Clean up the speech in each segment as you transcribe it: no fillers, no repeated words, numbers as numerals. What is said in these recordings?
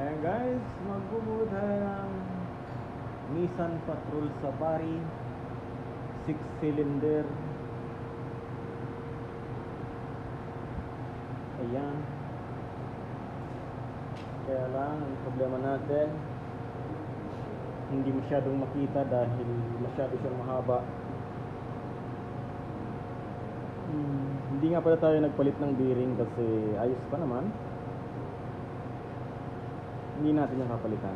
Ayan guys, magbubuhat tayo ng Nissan Patrol Safari 6-cylinder. Ayan. Kaya lang, ang problema natin, hindi masyadong makita dahil masyado siyang mahaba. Hindi nga pala tayo nagpalit ng bearing kasi ayos pa naman. Hindi natin yung kapalitan.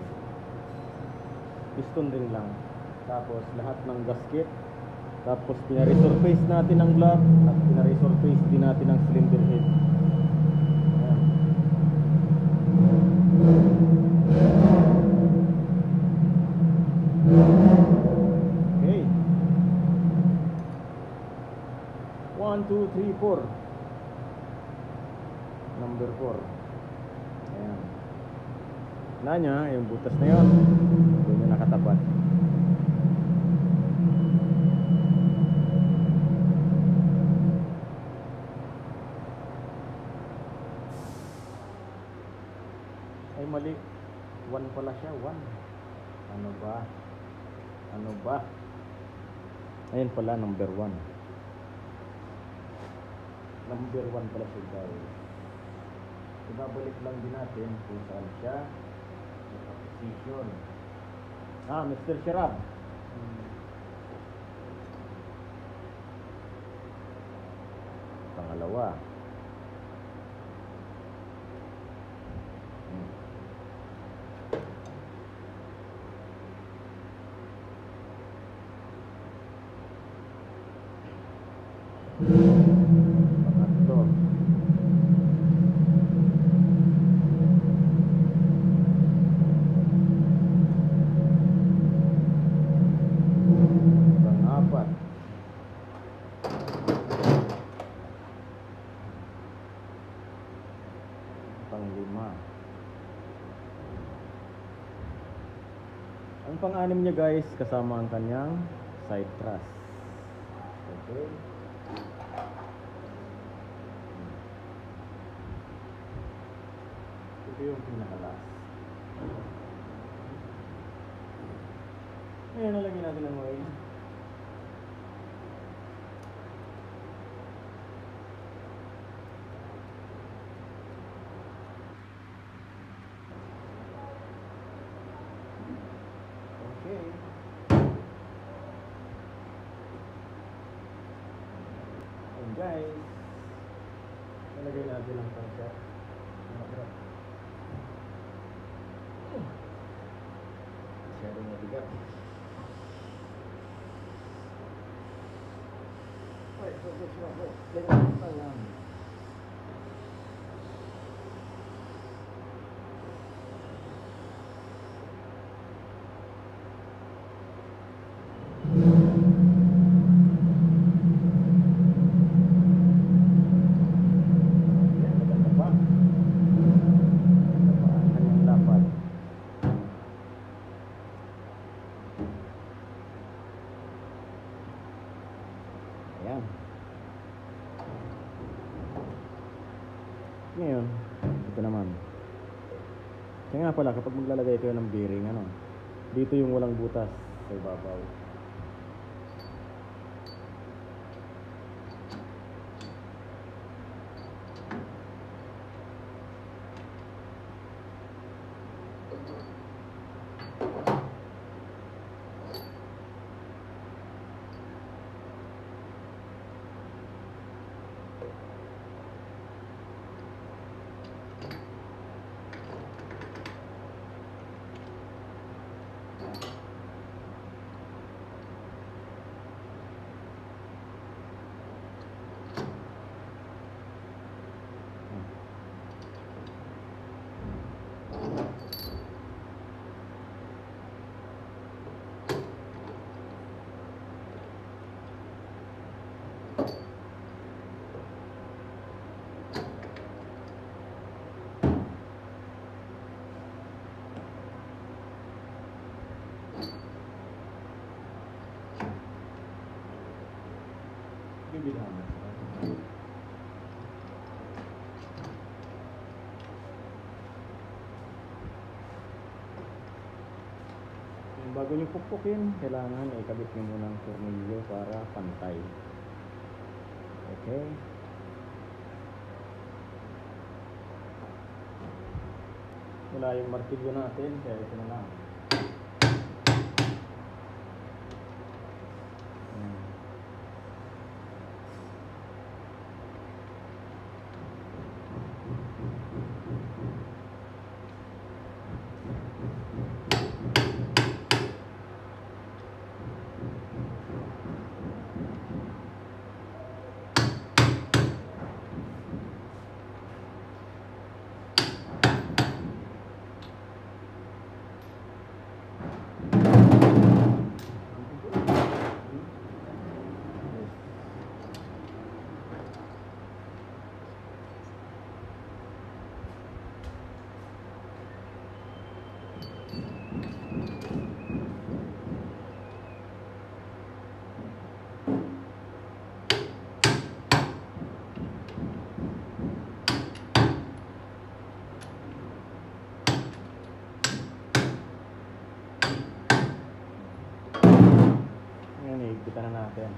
Piston rin lang. Tapos lahat ng gasket. Tapos pina-resurface natin ang block at pina-resurface din natin ang cylinder head. Okay. 1, 2, 3, 4. Number 4. Ayan. Na niya, yung butas na yun, doon yung nakatapat. Ay mali, 1 pala siya, 1. Ano ba? Ano ba? Ayun pala, number 1. Number 1 pala siya guys. Ibabalik lang din natin kung saan siya position. Mr. Sharab. Pangalawa. Pangatlo. Pangapat. Panglima. Ang pang-anim niya guys, kasama ang kanyang side truss. Okay. Ito yung pinaka-last. Ngayon nalagyan natin ang oil. Okay. And guys, nalagay natin ang pang-shot. Masyadong mabigat. Ayan. Ngayon, ito naman. Kaya nga pala, kapag maglalagay kayo ng bearing, dito yung walang butas sa ibabaw. Bibilhan mo. bago nyo pukpukin, kailangan ikabit nyo muna ang tornilyo para pantay. Okay. Wala yung martilyo natin, kaya ito na lang. Higpitan na natin.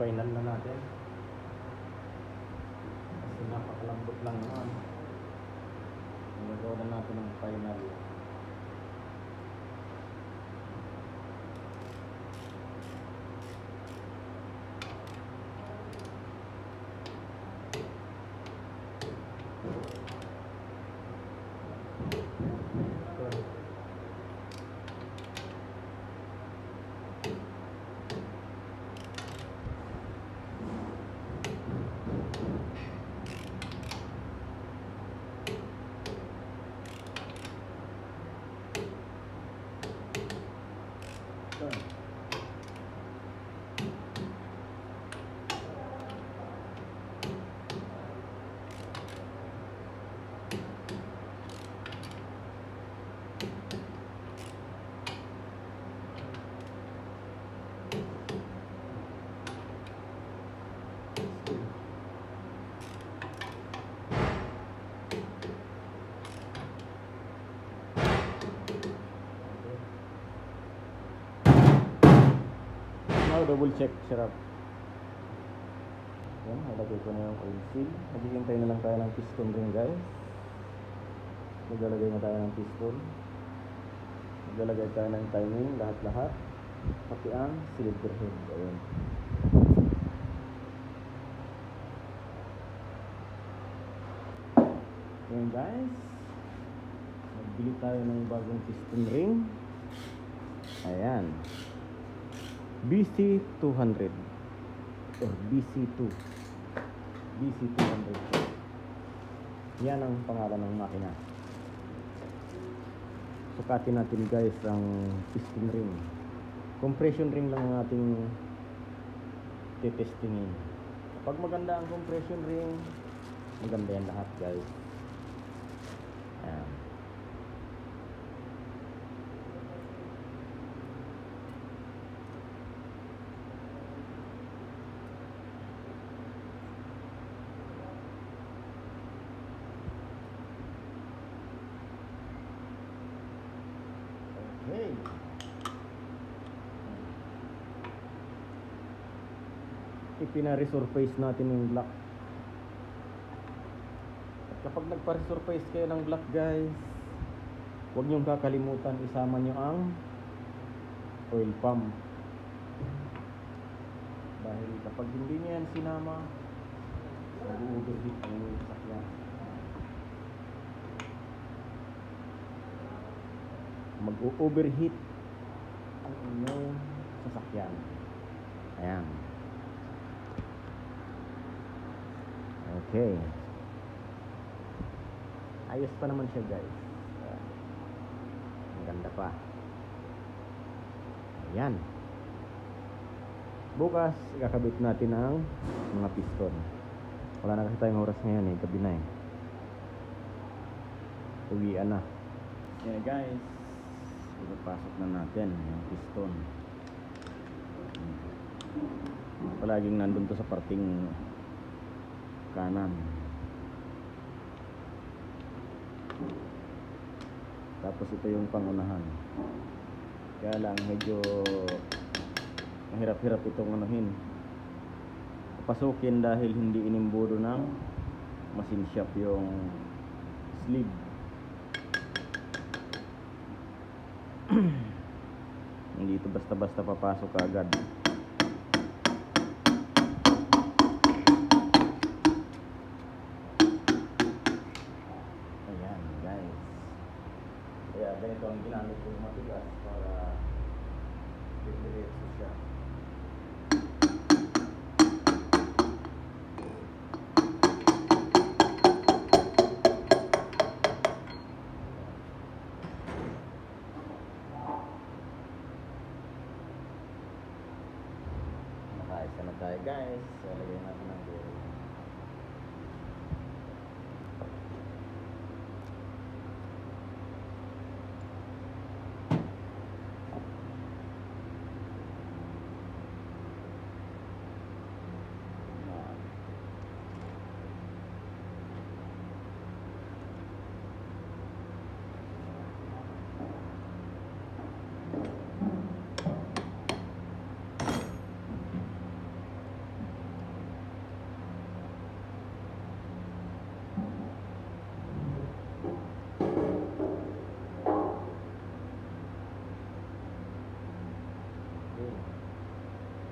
Final na natin kasi napakalambot lang naman. Nagagawa na natin ang final. Double check sarap. Yan, nalagay ko na yung oil seal. Naghihintay na lang tayo ng piston rin, guys. Maglalagay na tayo ng piston. Maglalagay tayo ng timing, lahat-lahat. Pati ang cylinder head. Ayan. Ayan, guys. Nagbili tayo ng bagong piston ring. Ayan. BC200 or BC2 BC200. Yan ang pangalan ng makina. Sukatin natin, guys, ang piston ring. Compression ring lang ang ating titestingin. Kapag maganda ang compression ring, maganda yan lahat, guys. pina-resurface natin yung block. At kapag nagpa-resurface kayo ng block guys, huwag nyong kakalimutan isama nyo ang oil pump. Dahil kapag hindi nyo yan sinama, mag-overheat ang inyong sasakyan. Mag-overheat ang inyong sasakyan. Ayan. Okay. Ayos pa naman siya guys. Ang ganda pa. Ayan. Bukas, ikakabit natin ang mga piston. Wala na kasi tayong oras ngayon eh. Gabi na eh. Uwian na. Ayan guys. Ipapasok na natin yung piston. Palaging nandun to sa parting kanan. Tapos ito yung pangunahan. Kaya lang medyo mahirap-hirap itong anuhin, pasukin dahil hindi inimbudo ng machine shop yung sleeve. Hindi ito basta-basta papasok agad. Ayan guys. Kaya ganito ang ginamit ko yung matigas para diretso siya. Nakaisa na tayo guys. So, lagyan natin ng bearing.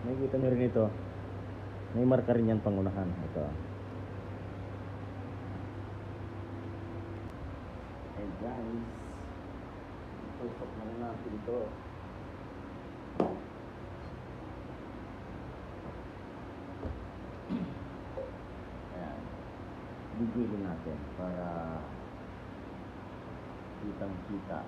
Nakikita nyo rin ito. May marka rin yan pangunahan. Ito. Hey guys. Tusok na natin ito. Ayan. Bigilin natin para kitang-kita.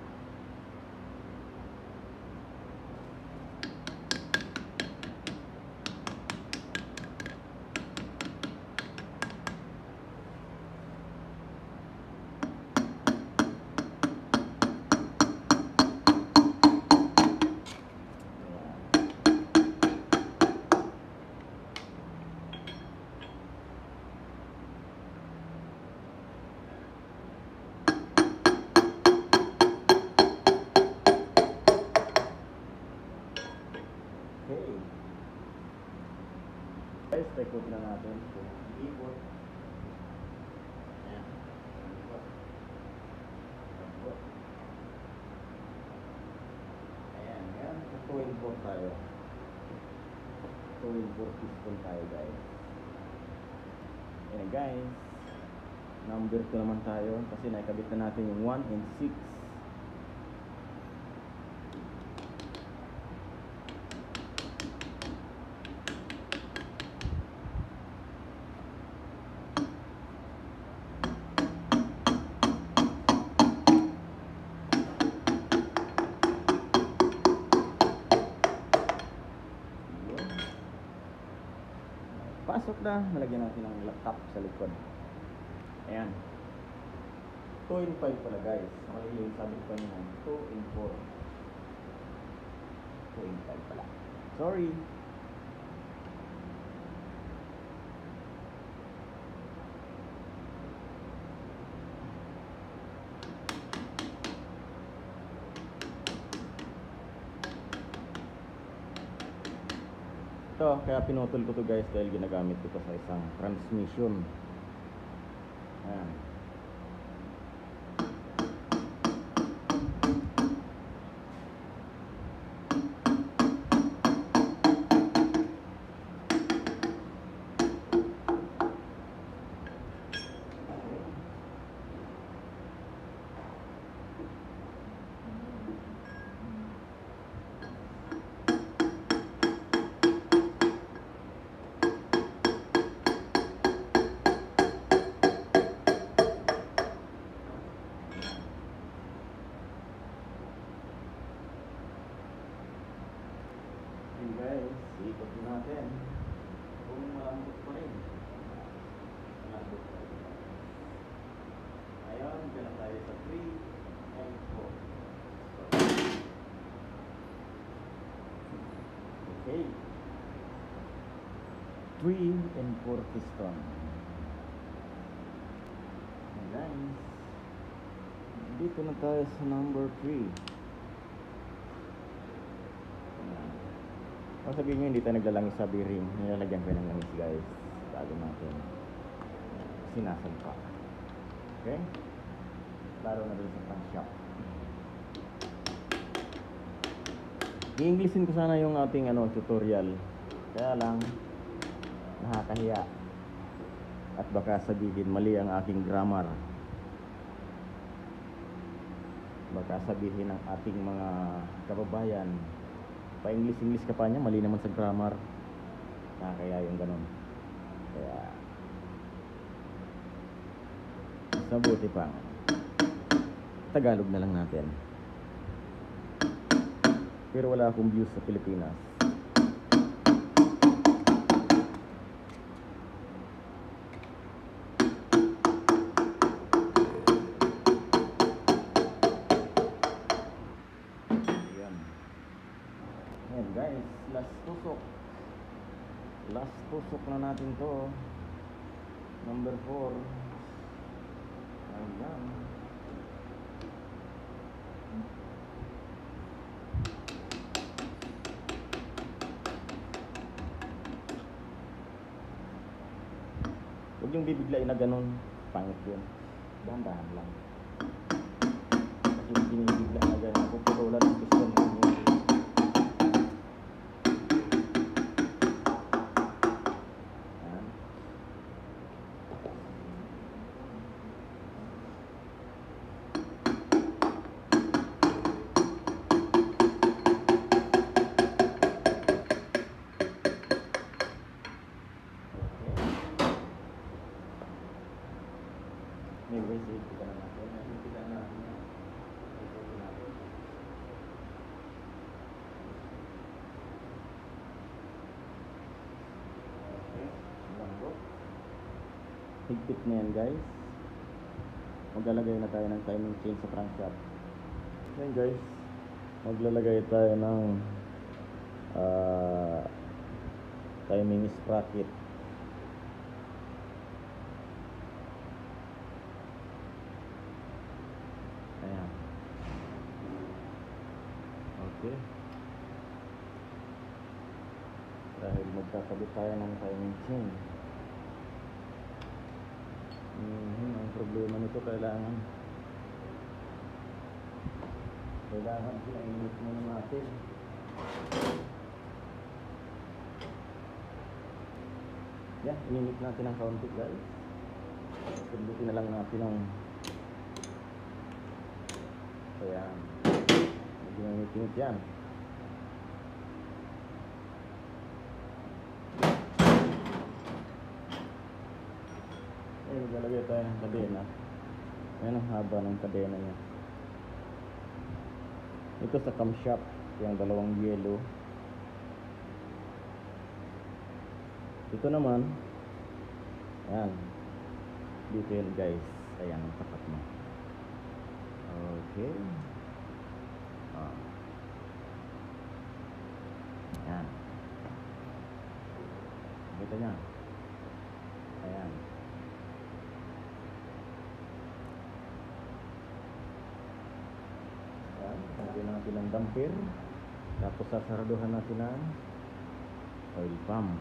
Okay. Guys, take-out na natin kung i-ikot. Ayan. Ayan. Ayan. 2-in-4 tayo. 2-in-4 piston tayo guys. Ayan guys. Number 2 naman tayo kasi nakikabit na natin yung 1 and 6. Pasok na, nalagyan natin ang laptop sa likod. Ayan. 2-in-5 pala guys. Mali yung sabi ko kanina, 2-in-4. 2-in-5 pala. Sorry. Ito, to, kaya pinutol ko to guys dahil ginagamit ko to sa isang transmission. Ayan. Guys, ikot natin kung malambot pa rin. Malambot pa rin. Ayun, dyan na tayo sa 3 and 4. Okay, 3 and 4 piston. And guys, dito na tayo sa number 3. Kung sabihin nyo hindi tayo naglalangis sa bearing, nilalagyan ko ng langis guys bago natin sinasampa. Okay? Laro na dun sa front shop. I-Englishin ko sana yung ating tutorial, kaya lang nakakahiya at baka sabihin mali ang aking grammar, baka sabihin ng ating mga kababayan pa-English ka pa niya, mali naman sa grammar. Kaya yung ganun. Kaya mas mabuti pa Tagalog na lang natin. Pero wala akong views sa Pilipinas. Ayan guys, last tusok na natin to, number 4. Ayan. Huwag yung bibiglain na ganun, pangit yun, dahan-dahan lang. Kasi yung binibigla na ganun, puputulan ng piston mo. Anyway, safety ka na natin. Safety ka na natin. Okay. Higpit na yan guys. Maglalagay na tayo ng timing chain sa crankshaft. Yan guys. Maglalagay tayo ng timing sprocket. Ayan. Okay. Dahil magkakabit tayo ng timing chain. Ang problema nito, kailangan pinainit muna natin. Yan, ininit natin ng kaunti guys. Pindutin na lang natin ng ayan, medyo mainit-init yan. Maglalagay tayo ng kadena. Ayan ang haba ng kadena niya. Ito sa camshaft, yung dalawang yellow. Ito naman, ayan, dito yun guys. Ayan ang tapat mo. Okay. Ayan. Kita niya. Ayan. Ayan. Lagyan natin ng damper. Tapos sasaraduhan natin ng oil pump.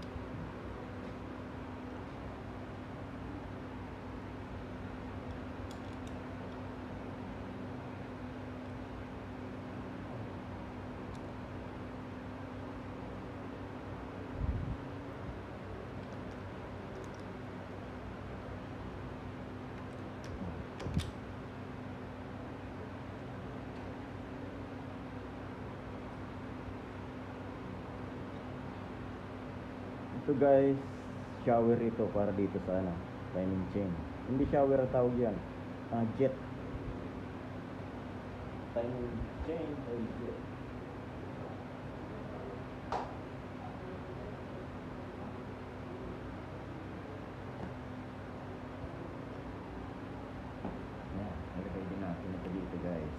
Ito guys, shower ito para dito sa timing chain. Hindi shower ang tawag yan, jet. Timing chain o jet. Yan, nilagay din natin ito dito guys.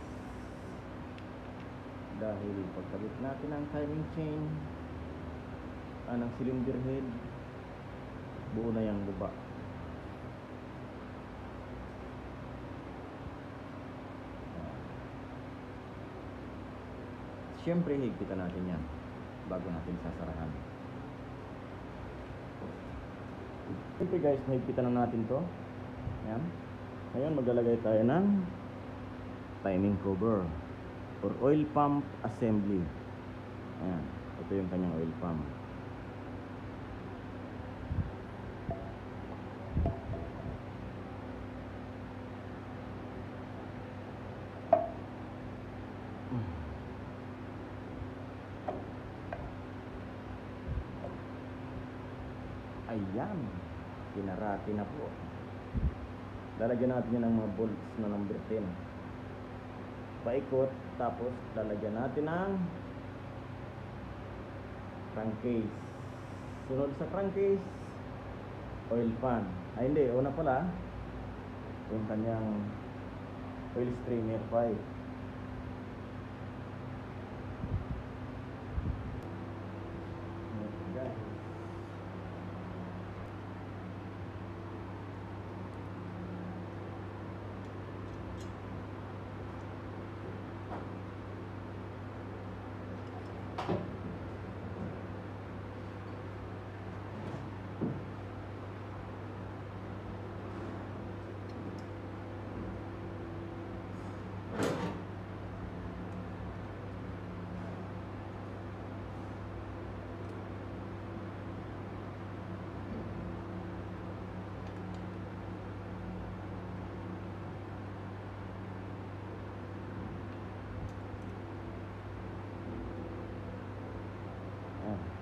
Dahil pagkabit natin ang timing chain ng cylinder head, buo na yung baba. Siyempre higpitan natin yan bago natin sasarahan. Siyempre guys, nahigpitan na natin to. Yan. Ngayon maglalagay tayo ng timing cover or oil pump assembly. Ayan, ito yung kanyang oil pump. Ayan, pinarati na po. Lalagyan natin yan ng mga bolts na number 10. Paikot, tapos lalagyan natin ng crankcase. Sunod sa crankcase, oil pan. Ay hindi, una pala yung kanyang oil streamer pipe.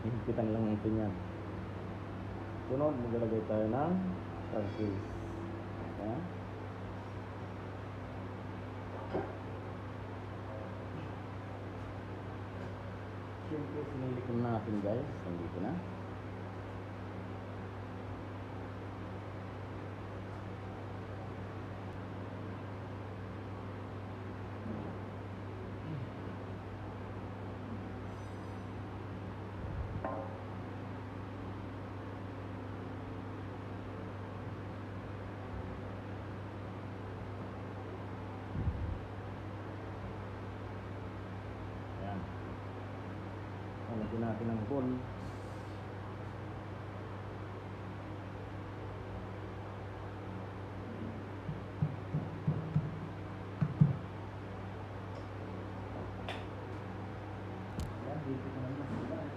Hihigpitan lang natin yan. Sunod, maglalagay tayo ng crankcase. Ayan. Siyempre, sinilikom natin guys. Nandito na. Lagyan natin ng ball. Yan, dito ko naman guys.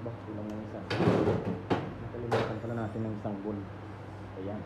Bakit lang ng isa? Nakalimutan pala natin ng isang ball. Ayan.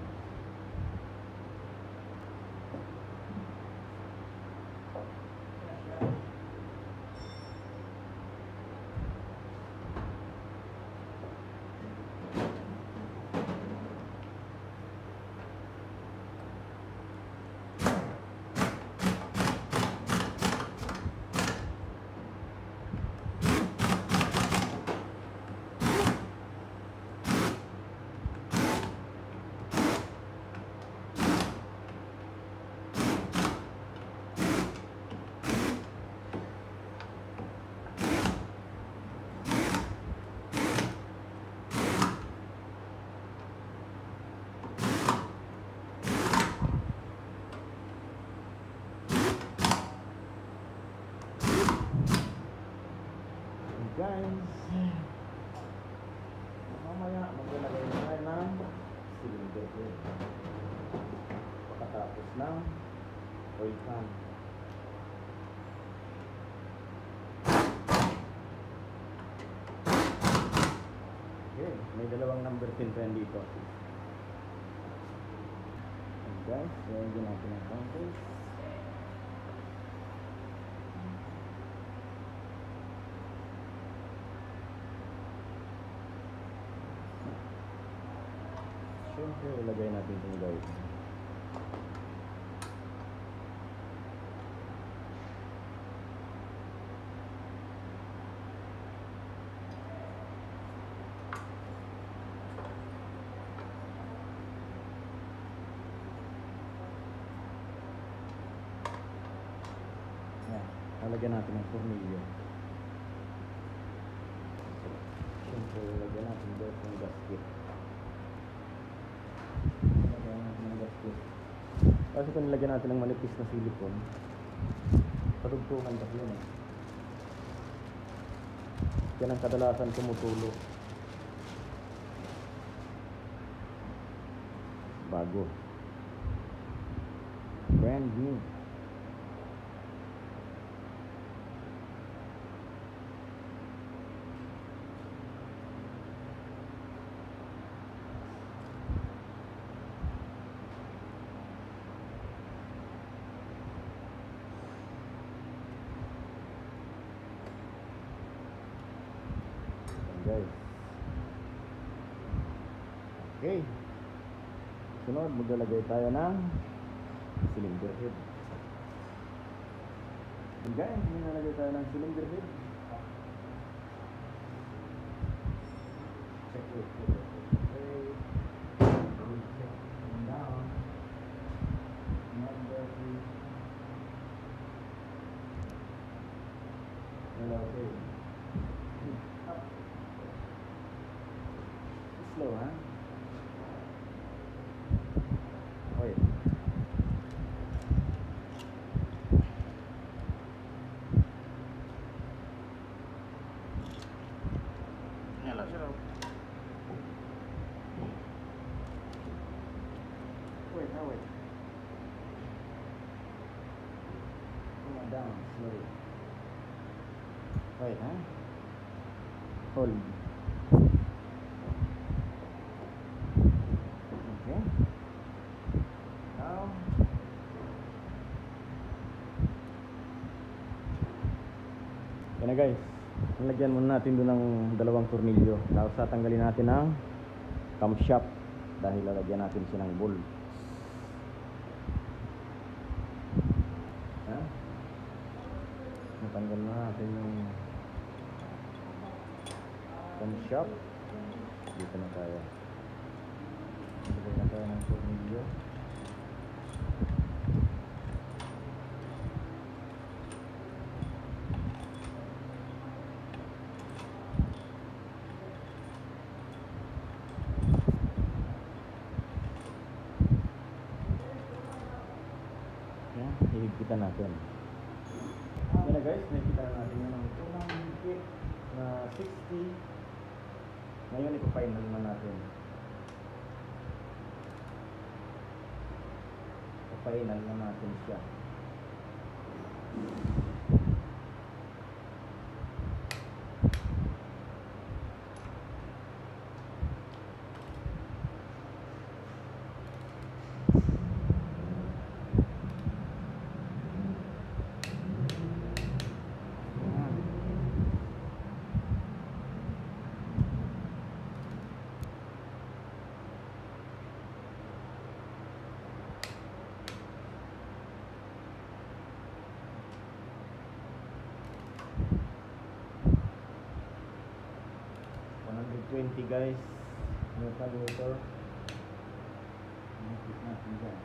guys. Mamaya maglalagay na tayo ng cylinder head. Pagkatapos ng oil pan. Okay, may dalawang number 10 pa yan dito. And guys, lagyan natin ang crankcase. Siyempre, ilagay natin itong guys. Yan, lalagyan natin ng tornilyo. Siyempre, ilagyan natin guys ng gasket. Kasi kung nilagyan natin ng manipis na silicone, patugtungan kasi yun eh. Yan ang kadalasan tumutulo. Bago. Brand new. Guys. Okay. Sunod, maglalagay tayo ng cylinder head. And guys, maglalagay tayo ng cylinder head. Check it. Okay. Check it down. Number 3. Okay. Slow, ha? Wait. Nyala siya. Wait, wait. Come down, slow. Wait, ha? Hold. Yan na guys, nalagyan muna natin doon ng dalawang tornilyo. Tapos tatanggalin natin ang camshaft dahil lalagyan natin siya ng bolt. Natanggal na natin yung camshaft. Dito na tayo. Lagyan na tayo ng tornilyo. Hihigpitan natin. Yan na guys, nakikita na natin yung unang higpit na 60. Ngayon ipa-final na natin. Ipa-final na natin siya. $120 guys, Newton meter. Nakikita natin dyan.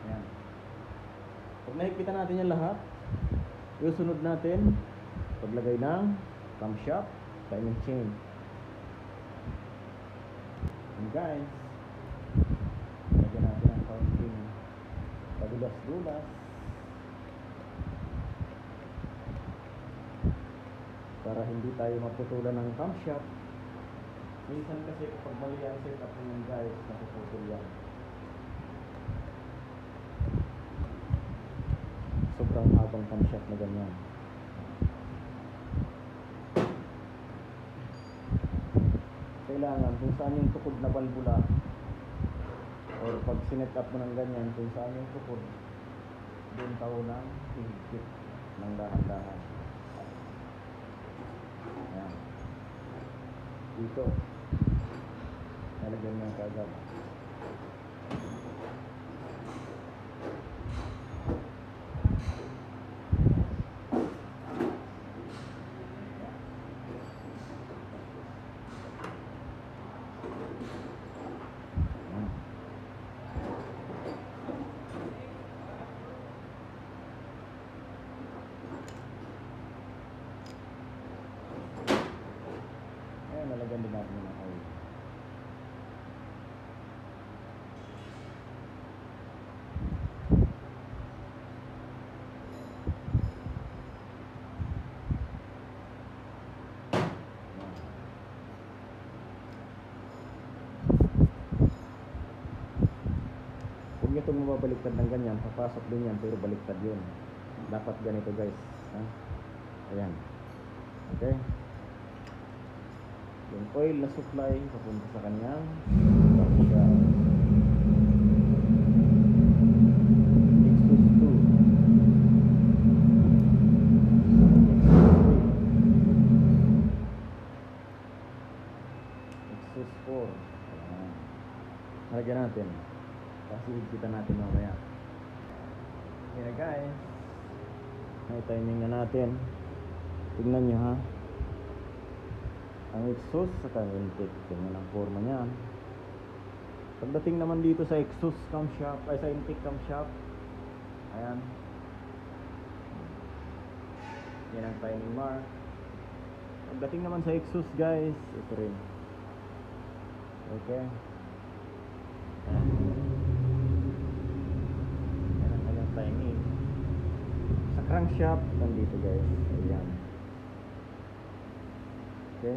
Ayan. Pag nakikita natin yan lahat, yung sunod natin paglagay ng camshaft. timing chain. And guys, lagyan natin ang counting padulas-dulas para hindi tayo maputulan ng camshaft. Minsan kasi kapag mali ang setup nyo guys, napuputol yan. Sobrang habang camshaft na ganyan. Kailangan kung saan yung tukod na balbula or pag sinet up mo ng ganyan, kung saan yung tukod, doon tao ng higpit ng dahan-dahan. Ayan. Dito nalagyan mo kagad. Nalagyan din natin ng oil. Huwag nyo itong mababaliktad ng ganyan, papasok din yan pero baliktad yun. Dapat ganito guys, ha? Ayan, okay. Yung oil na supply papunta sa kanyang exhaust 2, exhaust 4. Lagyan natin kasi higpitan natin mamaya. Okay guys, may timing na natin. Tignan nyo ha, ang exhaust sa intake, ganyan ang forma niyan. Pagdating naman dito sa exhaust camshaft, ay sa intake camshaft, ayan, yan ang timing mark. Pagdating naman sa exhaust guys, ito rin. Okay, yan ang kanyang timing. Sa crankshaft, nandito guys, ayan. Okay.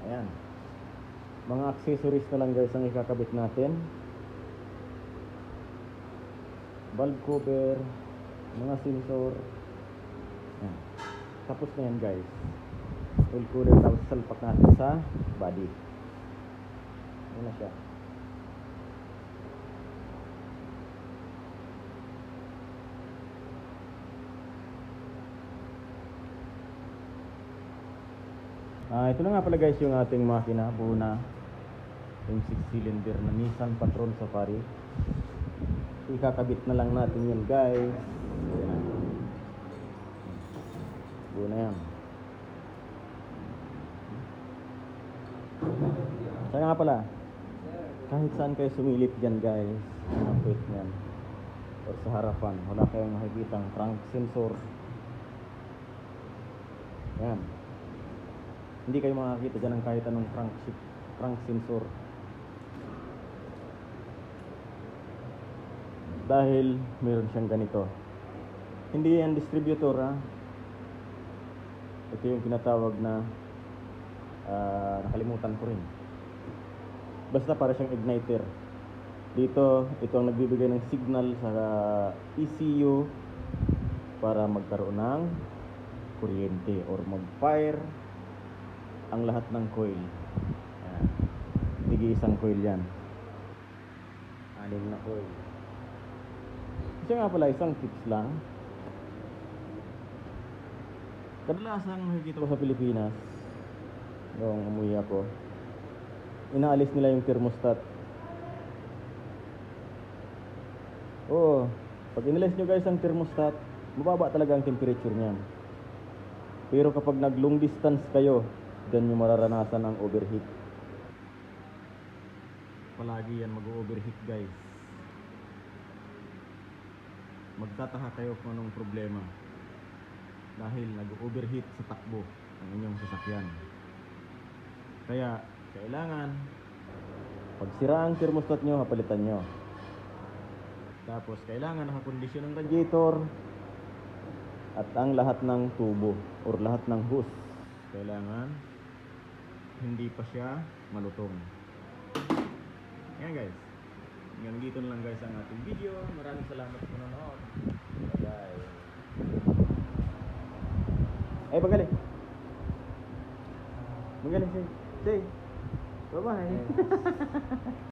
Ayan. Mga accessories na lang guys ang ikakabit natin. Valve cover, mga sensor. Ayan. Tapos na yan guys. Oil cooler, tapos salpak natin sa body. Ayan na siya. Ito na nga pala guys yung ating makina, buo na. Yung 6-cylinder na Nissan Patrol Safari. Ikakabit na lang natin yun guys. Ayan. Buo na yan. Saka nga pala, kahit saan kayo sumilip dyan guys, ang pwet nyan or sa harapan, wala kayong makikitang crank sensor. Yan. Hindi kayo makakita dyan ng kahit anong crank sensor. Dahil meron siyang ganito. Hindi yan distributor ha. Ito yung tinatawag na nakalimutan ko rin. Basta para siyang igniter. Dito, ito ang nagbibigay ng signal sa ECU para magkaroon ng kuryente or mag-fire ang lahat ng coil. Tigi-isang coil yan. 6 na coil. Kasi nga pala isang tips lang. Kadalasan nakikita ko sa Pilipinas noong umuwi ako, inaalis nila yung thermostat. Oo, pag inalis nyo guys ang thermostat, mababa talaga ang temperature niyan. Pero kapag nag long distance kayo, dyan nyo mararanasan ang overheat. Palagi yan mag-overheat guys. magtataka kayo kung anong problema. Dahil nag-overheat sa takbo ang inyong sasakyan. Kaya, kailangan, pag sira ang thermostat nyo, hapalitan nyo. Tapos, kailangan nakakondisyon ng radiator at ang lahat ng tubo or lahat ng hose. Kailangan, hindi pa siya malutong. Yan guys. Hanggang dito na lang guys ang ating video. Maraming salamat sa panonood. Bye-bye. Eh, magaling. Magaling, say. Say. Bye-bye.